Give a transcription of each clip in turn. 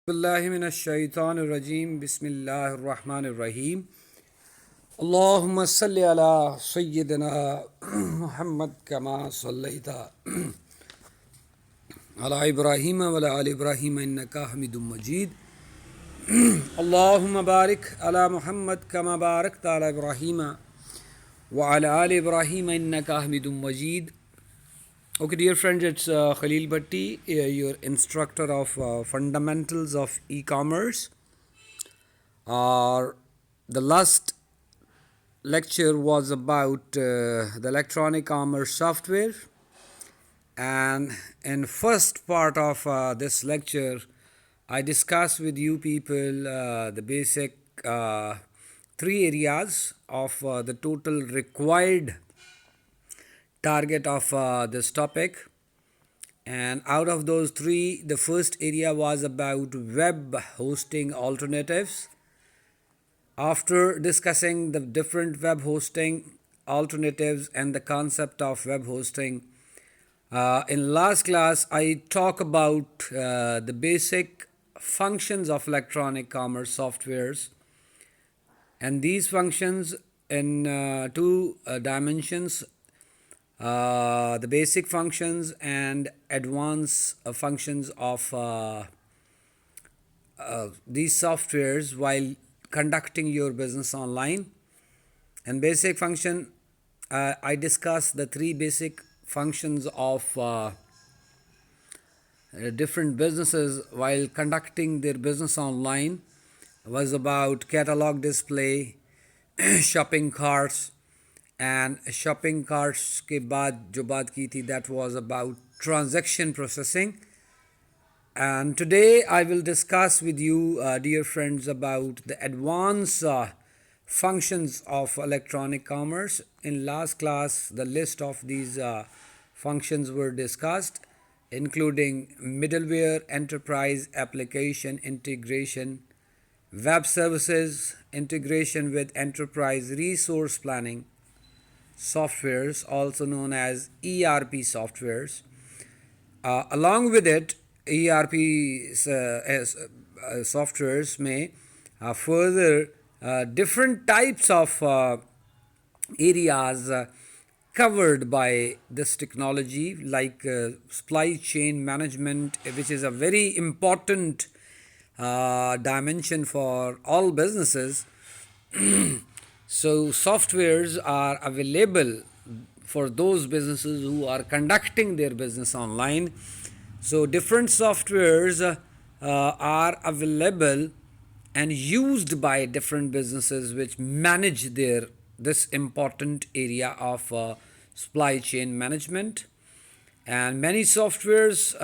बिल्लाहि मिनश शैतानिर रजीम बिस्मिल्लाहिर रहमानिर रहीम अल्लाहुम्मा सल्लि अला सय्यिदिना मुहम्मद कमा सल्लैता अला इब्राहीम व अला आलि इब्राहीम इन्नका हमीदुम मजीद अल्लाहुम्मा बारिक अला मुहम्मद कमा बारकता अला इब्राहीम व अला आलि इब्राहीम इन्नका हमीदुम मजीद. Okay, dear friends, it's Khalil Bhatti, your instructor of fundamentals of e-commerce. The last lecture was about the electronic commerce software, and in first part of this lecture, I discussed with you people the basic three areas of the total required target of this topic. And out of those three, the first area was about web hosting alternatives. After discussing the different web hosting alternatives and the concept of web hosting, in last class I talked about the basic functions of electronic commerce softwares, and these functions in two dimensions, the basic functions and advanced functions of these softwares while conducting your business online. And basic function, I discussed the three basic functions of different businesses while conducting their business online. Was about catalog display, shopping carts, and shopping carts के बाद जो बात की थी, that was about transaction processing. And today I will discuss with you, dear friends, about the advanced functions of electronic commerce. In last class, the list of these functions were discussed, including middleware, enterprise application integration, web services, integration with enterprise resource planning softwares, also known as ERP softwares. Along with it, ERP softwares may further different types of areas covered by this technology, like supply chain management, which is a very important dimension for all businesses. So softwares are available for those businesses who are conducting their business online. So different softwares are available and used by different businesses which manage this important area of supply chain management. And many softwares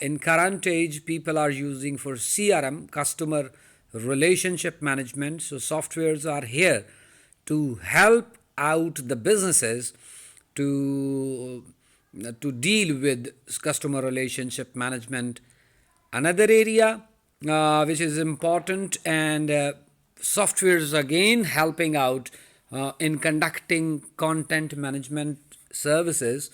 in current age people are using for CRM, customer relationship management. So softwares are here to help out the businesses to deal with customer relationship management. Another area which is important, and softwares again helping out in conducting content management services.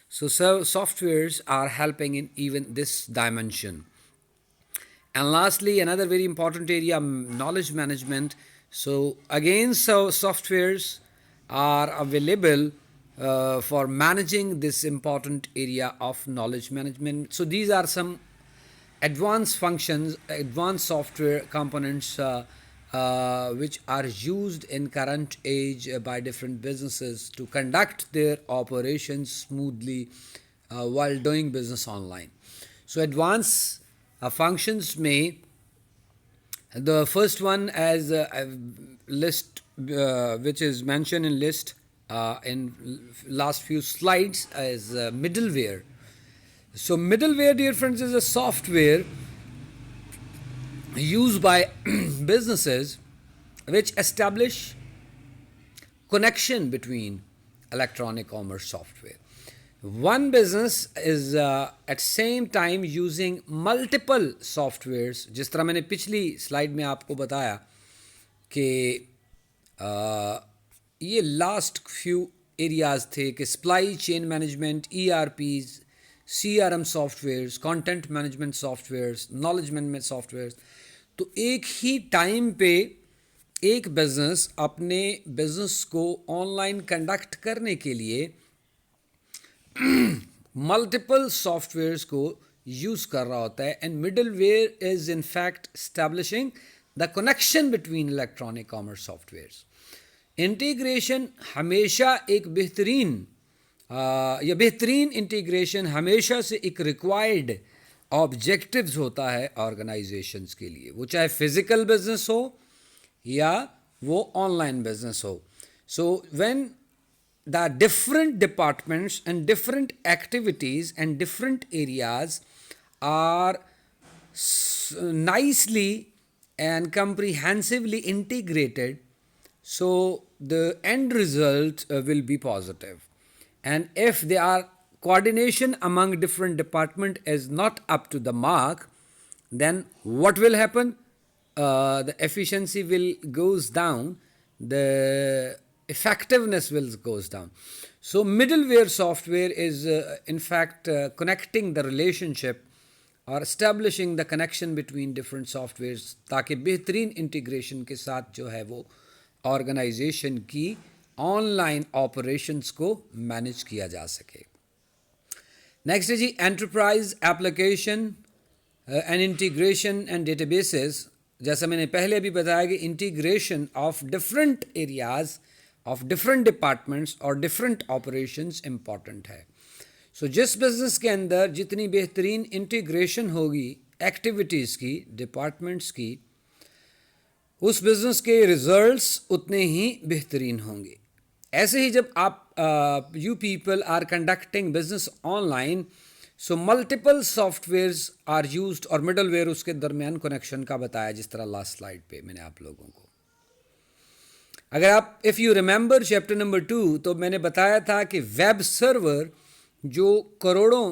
So softwares are helping in even this dimension. And lastly, another very important area, knowledge management. So again, softwares are available for managing this important area of knowledge management. So these are some advanced functions, advanced software components which are used in current age by different businesses to conduct their operations smoothly while doing business online. So advanced functions may, the first one as a list which is mentioned in list in last few slides as middleware. So middleware, dear friends, is a software used by businesses which establish connection between electronic commerce software. One business is at same time using multiple softwares. जिस तरह मैंने पिछली slide में आपको बताया कि ये last few areas थे कि supply chain management, ERPs, CRM softwares, content management softwares, knowledge management softwares. तो एक ही टाइम पे एक बिजनेस अपने बिजनेस को ऑनलाइन कंडक्ट करने के लिए मल्टीपल सॉफ्टवेयर्स को यूज कर रहा होता है, and middleware is in fact establishing the connection between electronic commerce softwares. Integration हमेशा एक बेहतरीन या बेहतरीन इंटीग्रेशन हमेशा से एक रिक्वायर्ड ऑब्जेक्टिव्स होता है ऑर्गेनाइजेशंस के लिए, वो चाहे फिजिकल बिजनेस हो या वो ऑनलाइन बिजनेस हो। So when the different departments and different activities and different areas are nicely and comprehensively integrated, so the end result will be positive. And if there are coordination among different department is not up to the mark, then what will happen? The efficiency will goes down, the effectiveness will goes down. So middleware software is in fact connecting the relationship और establishing the connection between different softwares, ताकि बेहतरीन integration के साथ जो है वो organisation की online operations को मैनेज किया जा सके। नेक्स्ट है जी enterprise application and integration and databases. जैसा मैंने पहले भी बताया कि integration of different areas of different departments और डिफरेंट ऑपरेशंस इम्पॉर्टेंट है। सो जिस बिजनेस के अंदर जितनी बेहतरीन इंटीग्रेशन होगी एक्टिविटीज़ की, डिपार्टमेंट्स की, उस बिजनेस के रिजल्ट्स उतने ही बेहतरीन होंगे। ऐसे ही जब आप you people are conducting business online, so multiple softwares are used और मिडलवेयर उसके दरमियान कनेक्शन का बताया, जिस तरह लास्ट स्लाइड पे मैंने आप लोगों को। अगर आप if you remember chapter number 2, तो मैंने बताया था कि वेब सर्वर जो करोड़ों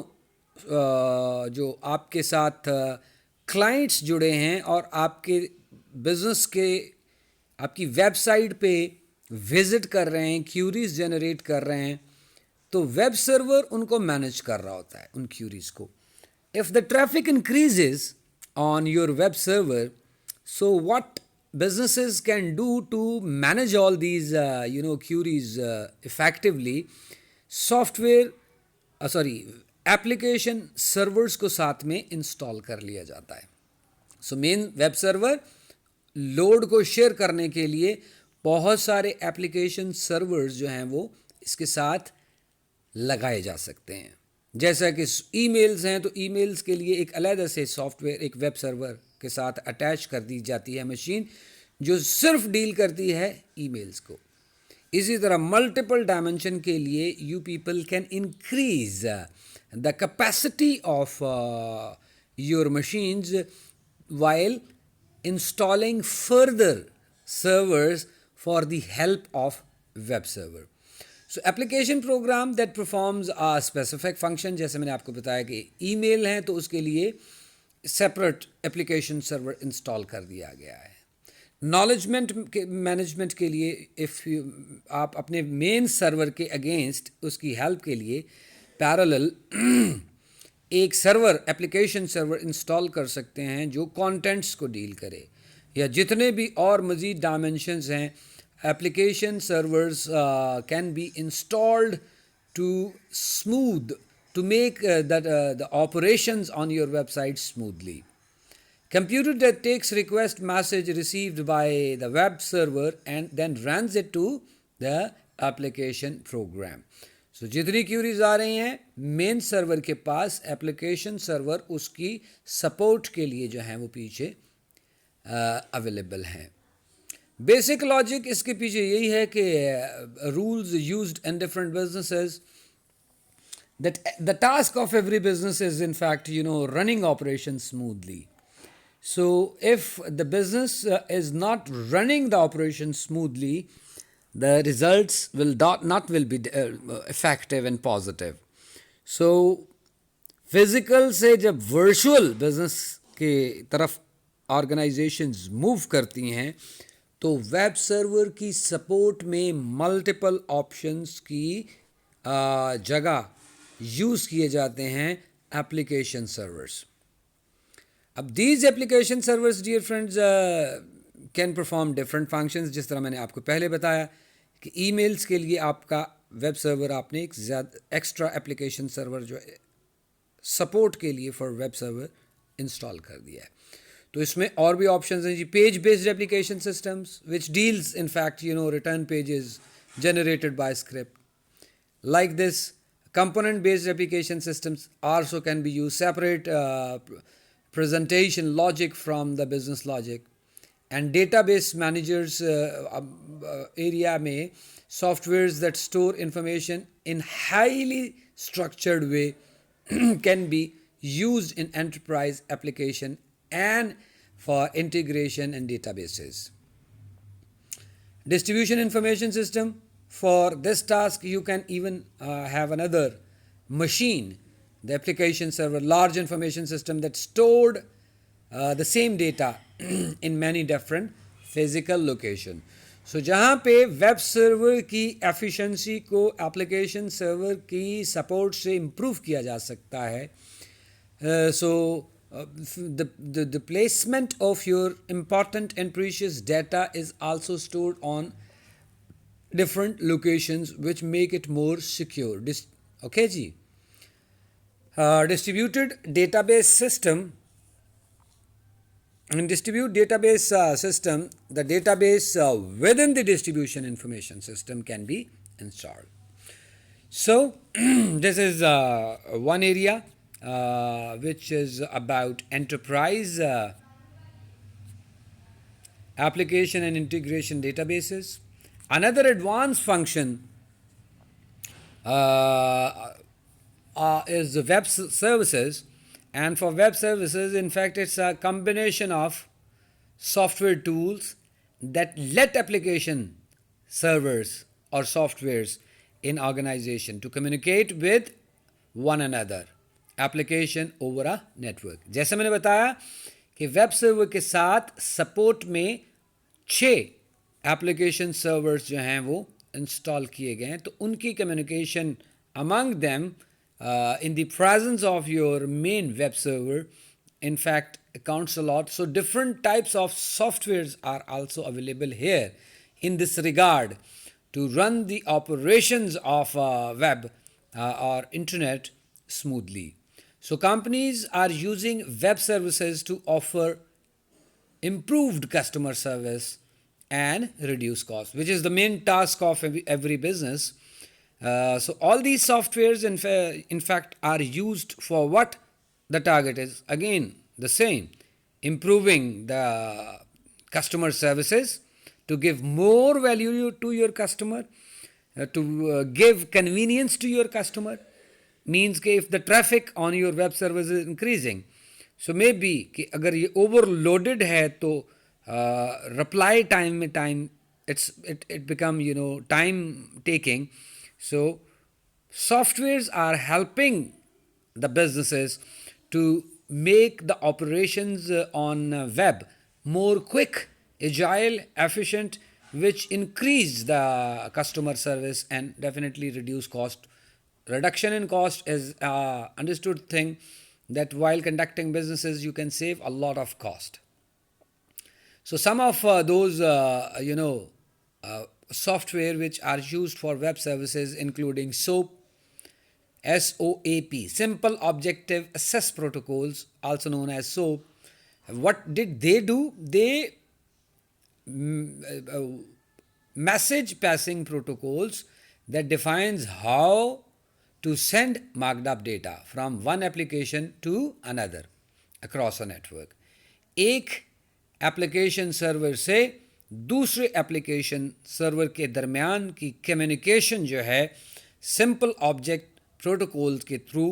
जो आपके साथ क्लाइंट्स जुड़े हैं और आपके बिजनेस के आपकी वेबसाइट पे विजिट कर रहे हैं, क्यूरीज जनरेट कर रहे हैं, तो वेब सर्वर उनको मैनेज कर रहा होता है उन क्यूरीज को। If the traffic increases on your web server, so what businesses can do to manage all these queries effectively, application servers को साथ में इंस्टॉल कर लिया जाता है। So main web server load को शेयर करने के लिए बहुत सारे एप्लीकेशन सर्वर्स जो हैं वो इसके साथ लगाए जा सकते हैं। जैसा कि ईमेल्स हैं, तो ईमेल्स के लिए एक अलग से सॉफ्टवेयर एक वेब सर्वर के साथ अटैच कर दी जाती है मशीन, जो सिर्फ डील करती है ईमेल्स को। इसी तरह मल्टीपल डायमेंशन के लिए you people can increase the capacity of your machines while installing further servers for the help of web server. So application program that performs a specific function, जैसे मैंने आपको बताया कि ईमेल है तो उसके लिए सेपरेट एप्लीकेशन सर्वर इंस्टॉल कर दिया गया है। नॉलेजमेंट मैनेजमेंट के लिए आप अपने मेन सर्वर के अगेंस्ट उसकी हेल्प के लिए पैरेलल एक सर्वर एप्लीकेशन सर्वर इंस्टॉल कर सकते हैं जो कंटेंट्स को डील करे, या जितने भी और मज़ीद डायमेंशंस हैं। Application servers can be installed to smooth to make the operations on your website smoothly. Computer that takes request message received by the web server and then runs it to the application program. So जितनी curies आ रही हैं main server के पास, application server उसकी support के लिए जो है वो पीछे अवेलेबल हैं। बेसिक लॉजिक इसके पीछे यही है कि rules used in different businesses, that the task of every business is in fact running operations smoothly. So if the business is not running the operation smoothly, the results will not be effective and positive. So physical से जब virtual business के तरफ organizations move करती हैं, तो web server की support में multiple options की जगह यूज़ किए जाते हैं एप्लीकेशन सर्वर्स. अब these application servers, dear friends, can perform different functions. जिस तरह मैंने आपको पहले बताया कि ईमेल्स के लिए आपका वेब सर्वर, आपने एक ज़्यादा एक्स्ट्रा एप्लीकेशन सर्वर जो है सपोर्ट के लिए फॉर वेब सर्वर इंस्टॉल कर दिया है. तो इसमें और भी ऑप्शंस हैं जी. Page based application systems which deals in fact return pages generated by script. Like this, component based application systems also can be used. Separate presentation logic from the business logic. And database managers area में softwares that store information in highly structured way can be used in enterprise application and for integration and databases. Distribution information system. For this task, you can even have another machine, the application server, large information system that stored the same data in many different physical location. So जहाँ पे web server की efficiency को application server की support से improve किया जा सकता है, the placement of your important and precious data is also stored on different locations which make it more secure. Okay ji. Distributed database system. In distributed database system, the database within the distribution information system can be installed. So this is one area which is about enterprise application and integration databases. Another advanced function is the web services. And for web services, in fact, it's a combination of software tools that let application servers or softwares in organization to communicate with one another. Application over a network. जैसे मैंने बताया कि web server के साथ support में 6 application servers जो हैं वो इंस्टॉल किए गए हैं, तो उनकी communication among them in the presence of your main web server, in fact, accounts a lot. So different types of softwares are also available here in this regard to run the operations of web or internet smoothly. So companies are using web services to offer improved customer service and reduce costs, which is the main task of every business. So all these softwares in fact are used for what the target is. Again, the same, improving the customer services, to give more value to your customer, to give convenience to your customer. Means कि if the traffic on your web service is increasing, so maybe कि अगर ये overloaded है तो reply time it become time taking. So softwares are helping the businesses to make the operations on web more quick, agile, efficient, which increase the customer service and definitely reduce cost. Reduction in cost is understood thing that while conducting businesses you can save a lot of cost. So some of those software which are used for web services including SOAP, SOAP, Simple Objective Access Protocols, also known as SOAP. What did they do? They message passing protocols that defines how to send marked up data from one application to another across a network. एक application server से दूसरे application server के दरमियान की communication जो है simple object protocol के through,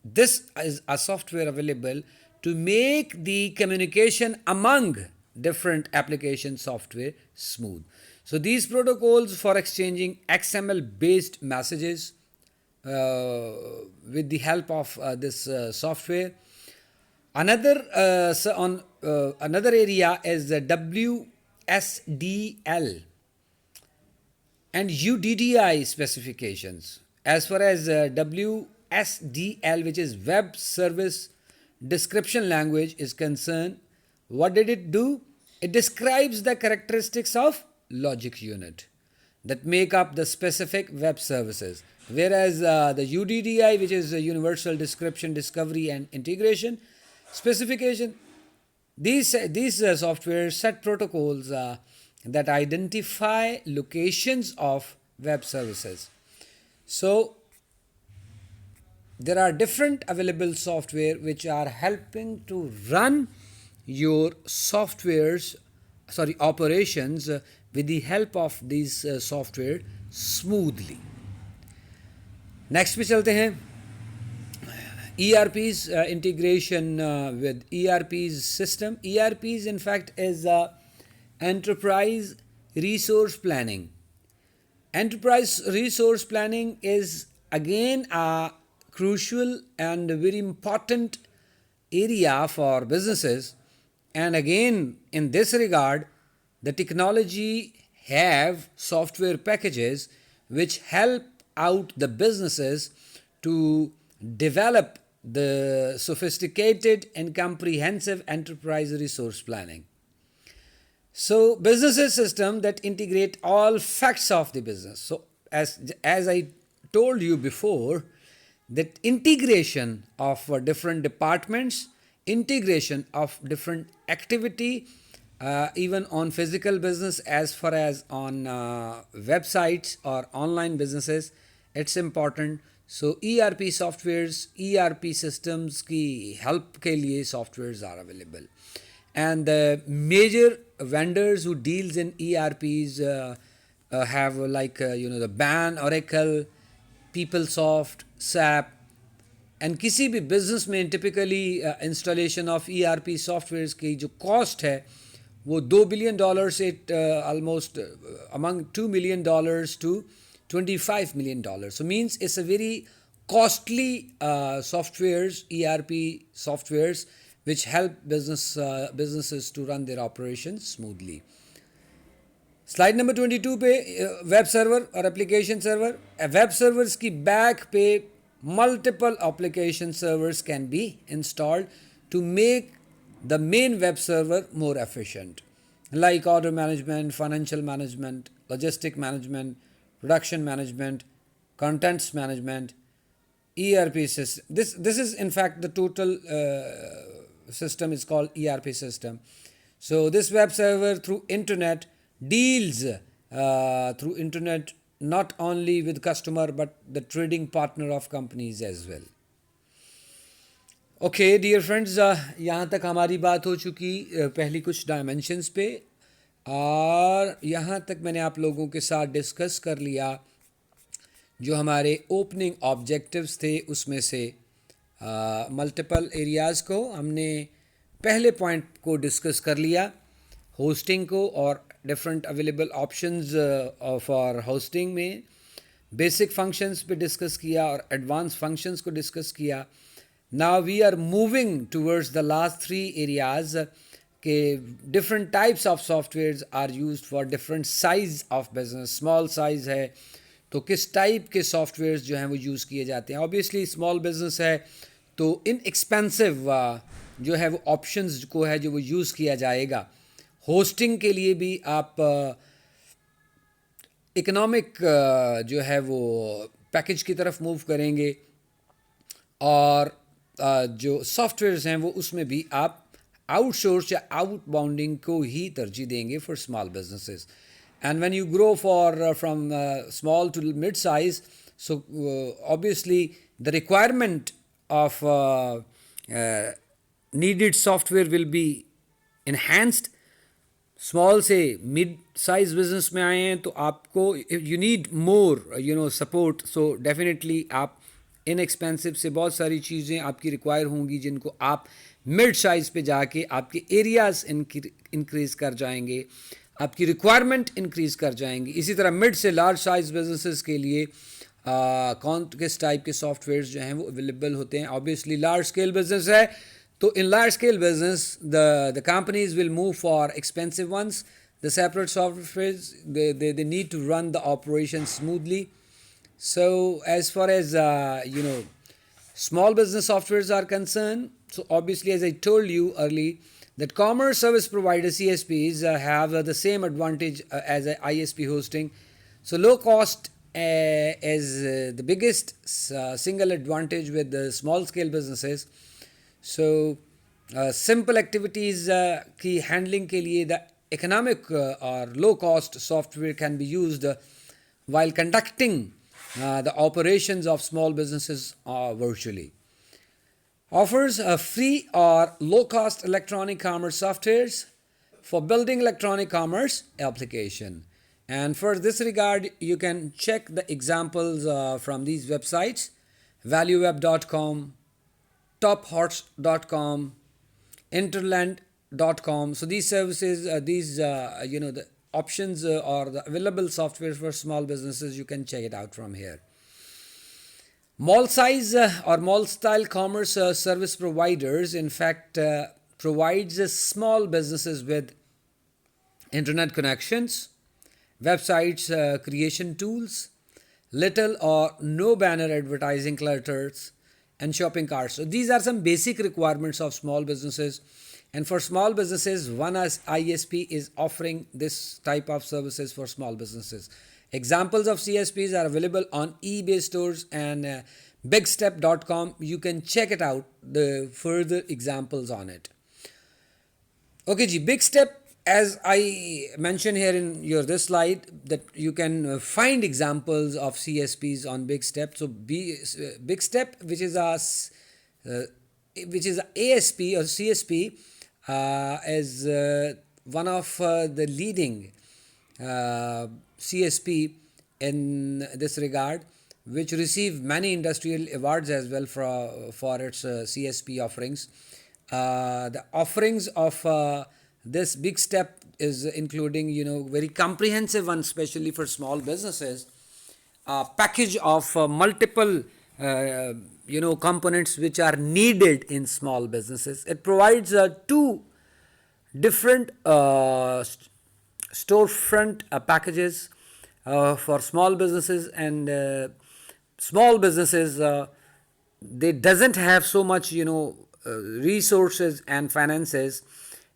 this is a software available to make the communication among different application software smooth. So these protocols for exchanging XML based messages with the help of this software. Another area is the WSDL and UDDI specifications. As far as WSDL WSDL, which is Web Service Description Language, is concerned, what did it do? It describes the characteristics of logic unit that make up the specific web services. Whereas the UDDI, which is a Universal Description, Discovery and Integration Specification, these software set protocols that identify locations of web services. So there are different available software which are helping to run your operations with the help of these software smoothly. Next पे चलते हैं. ERP's integration with ERP's system. ERP's in fact is enterprise resource planning. Enterprise resource planning is again a crucial and very important area for businesses, and again in this regard the technology have software packages which help out the businesses to develop the sophisticated and comprehensive enterprise resource planning. So businesses system that integrate all facts of the business. So as I told you before, that integration of different departments, integration of different activity, even on physical business as far as on websites or online businesses, it's important. So ERP softwares, ERP systems की help के लिए softwares are available, and the major vendors who deals in ERPs have like the BAN, Oracle, PeopleSoft, SAP, and किसी भी business में typically installation of ERP softwares की जो cost है वो $2 billion से almost among $2 million to $25 million. So means it's a very costly softwares, ERP softwares, which help businesses to run their operations smoothly. Slide number 22 पे web server और application server. Web servers की back पे multiple application servers can be installed to make the main web server more efficient, like order management, financial management, logistic management, production management, contents management, ERP system. This is in fact the total system is called ERP system. So this web server through internet deals through internet not only with customer but the trading partner of companies as well. Okay, dear friends, यहाँ तक हमारी बात हो चुकी पहली कुछ dimensions पे, और यहाँ तक मैंने आप लोगों के साथ डिस्कस कर लिया जो हमारे ओपनिंग ऑब्जेक्टिव्स थे. उसमें से मल्टीपल एरियाज़ को हमने पहले पॉइंट को डिस्कस कर लिया, होस्टिंग को और different available options for hosting में, बेसिक फंक्शंस पे डिस्कस किया और एडवांस फंक्शंस को डिस्कस किया. Now we are moving towards the last three areas. Different types of softwares are used for different size of business. Small size है तो किस type के सॉफ्टवेयर्स जो हैं वो यूज़ किए जाते हैं. ऑब्वियसली स्मॉल बिजनेस है तो इनएक्सपेंसिव जो है वो ऑप्शंस को है जो वो यूज़ किया जाएगा. होस्टिंग के लिए भी आप इकोनॉमिक जो है वो पैकेज की तरफ मूव करेंगे, और जो सॉफ्टवेयर्स हैं वो उसमें भी आप आउटसोर्स या आउटबाउंडिंग को ही तरजीह देंगे for small businesses. And when you grow from small to mid size, so obviously the requirement of needed software will be enhanced. Small से मिड साइज बिजनेस में आए हैं तो आपको you need more support. So definitely आप inexpensive से बहुत सारी चीज़ें आपकी रिक्वायर होंगी जिनको आप मिड साइज़ पे जाके आपके एरियाज़ इंक्रीज़ कर जाएंगे, आपकी रिक्वायरमेंट इंक्रीज़ कर जाएंगी. इसी तरह मिड से लार्ज साइज़ बिजनेसेस के लिए कौन किस टाइप के सॉफ्टवेयर्स जो हैं वो अवेलेबल होते हैं. ऑब्वियसली लार्ज स्केल बिजनेस है तो in large scale business the companies will move for expensive ones. The separate softwares they need to run the operation smoothly. So as far as small business softwares are concerned, so obviously, as I told you early, that commerce service providers CSPs have the same advantage as a ISP hosting. So low cost is the biggest single advantage with the small scale businesses. So simple activities की handling के लिए the economic or low cost software can be used while conducting the operations of small businesses virtually. Offers a free or low cost electronic commerce softwares for building electronic commerce application. And for this regard, you can check the examples from these websites: valueweb.com, tophots.com, interland.com. So these services, the options or the available software for small businesses, you can check it out from here. Mall size or mall style commerce service providers, in fact, provides small businesses with internet connections, websites creation tools, little or no banner advertising clutters, and shopping carts. So these are some basic requirements of small businesses. And for small businesses, one as ISP is offering this type of services for small businesses. Examples of CSPs are available on eBay stores and bigstep.com. You can check it out, the further examples on it. Okay, ji, Big Step, as I mentioned here in your this slide, that you can find examples of CSPs on Big Step. So Big Step, which is a ASP or CSP, is one of the leading CSP in this regard, which received many industrial awards as well for its CSP offerings. The offerings of this Big Step is including very comprehensive one, especially for small businesses, a package of multiple components which are needed in small businesses. It provides two different storefront packages for small businesses, and small businesses they doesn't have so much resources and finances,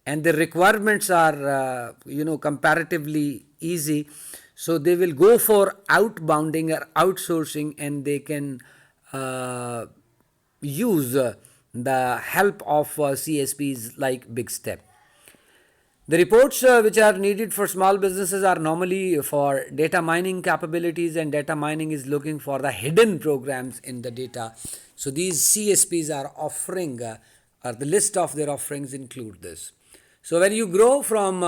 and the requirements are comparatively easy, so they will go for outbounding or outsourcing, and they can use the help of CSPs like Big Step. The reports which are needed for small businesses are normally for data mining capabilities, and data mining is looking for the hidden programs in the data. So these CSPs are offering, or the list of their offerings include this. So when you grow from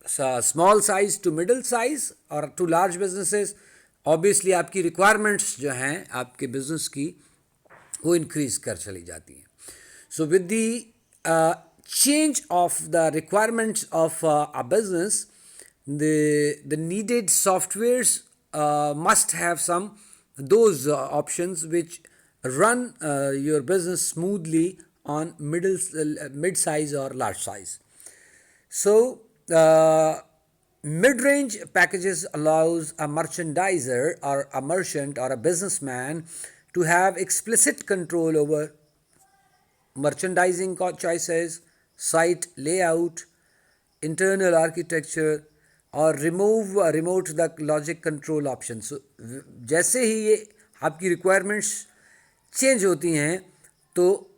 small size to middle size or to large businesses, obviously आपकी requirements जो हैं आपके business की वो increase कर चली जाती हैं. So with the change of the requirements of a business, the needed softwares must have some those options which run your business smoothly on mid size or large size. So mid-range packages allows a merchandiser or a merchant or a businessman to have explicit control over merchandising choices, site layout, internal architecture, और remote the logic control option. So जैसे ही ये आपकी requirements change होती हैं, तो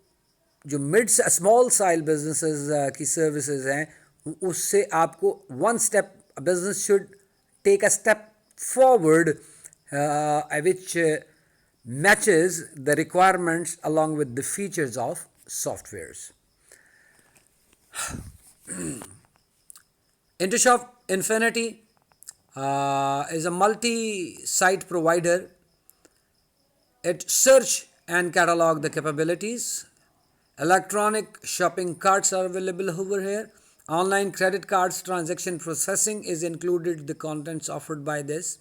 जो mid small size businesses की services हैं, उससे आपको one step, a business should take a step forward which matches the requirements along with the features of softwares. Intershop Infinity is a multi-site provider. It search and catalog the capabilities. Electronic shopping carts are available over here. Online credit cards transaction processing is included, the contents offered by this,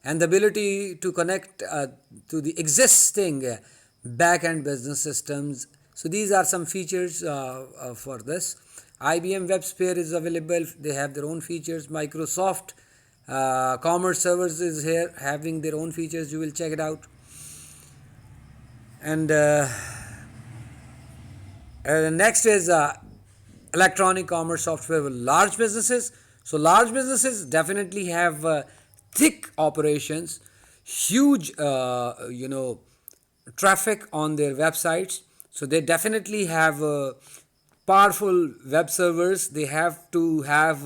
and the ability to connect to the existing back-end business systems. So these are some features for this. IBM WebSphere is available. They have their own features. Microsoft Commerce Servers is here having their own features. You will check it out. And next is electronic commerce software for large businesses. So large businesses definitely have thick operations, huge traffic on their websites. So they definitely have powerful web servers. They have to have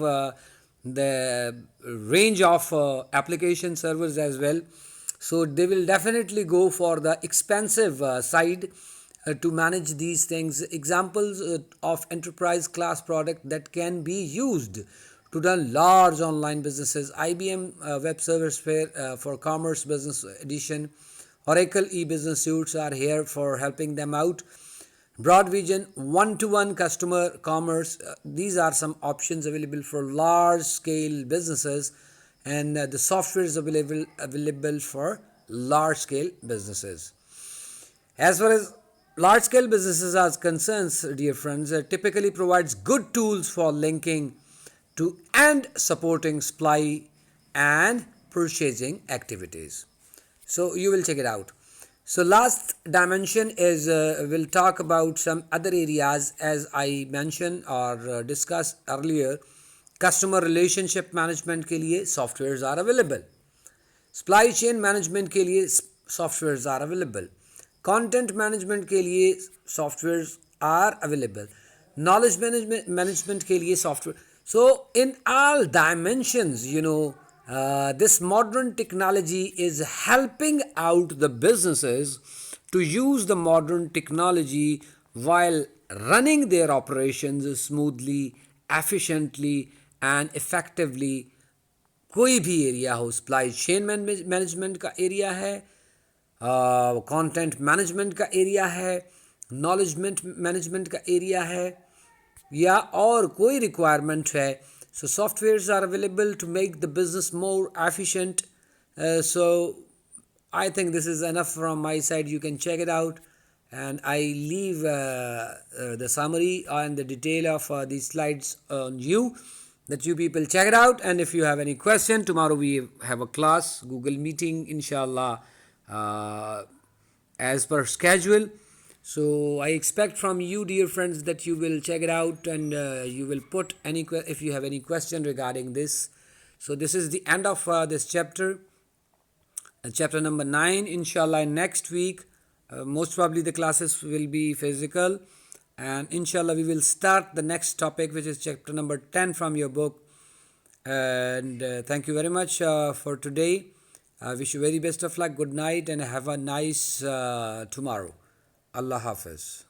the range of application servers as well. So they will definitely go for the expensive side to manage these things. Examples of enterprise class product that can be used to run large online businesses: IBM Web Service for Commerce Business Edition, Oracle e-business suites are here for helping them out. Broadvision one-to-one customer commerce. These are some options available for large scale businesses, and the software is available for large scale businesses. As far as large scale businesses are concerned, dear friends, typically provides good tools for linking to and supporting supply and purchasing activities. So you will check it out. So last dimension is we'll talk about some other areas as I mentioned or discussed earlier. Customer relationship management के लिए softwares are available. Supply chain management के लिए softwares are available. Content management के लिए softwares are available. Knowledge management के लिए software. So in all dimensions, this modern technology is helping out the businesses to use the modern technology while running their operations smoothly, efficiently, and effectively. कोई भी area हो, supply chain management का area है, content management का area है, knowledge management का area है, या और कोई रिक्वायरमेंट है. So softwares are available to make the business more efficient. So I think this is enough from my side. You can check it out, and I leave the summary and the detail of these slides on you, that you people check it out. And if you have any question, tomorrow we have a class, Google meeting, inshallah, as per schedule. So I expect from you, dear friends, that you will check it out, and you will put any if you have any question regarding this. So this is the end of this chapter, chapter number 9. Inshallah, next week most probably the classes will be physical, and inshallah we will start the next topic, which is chapter number 10 from your book. And thank you very much for today. I wish you very best of luck. Good night and have a nice tomorrow. Allah Hafiz.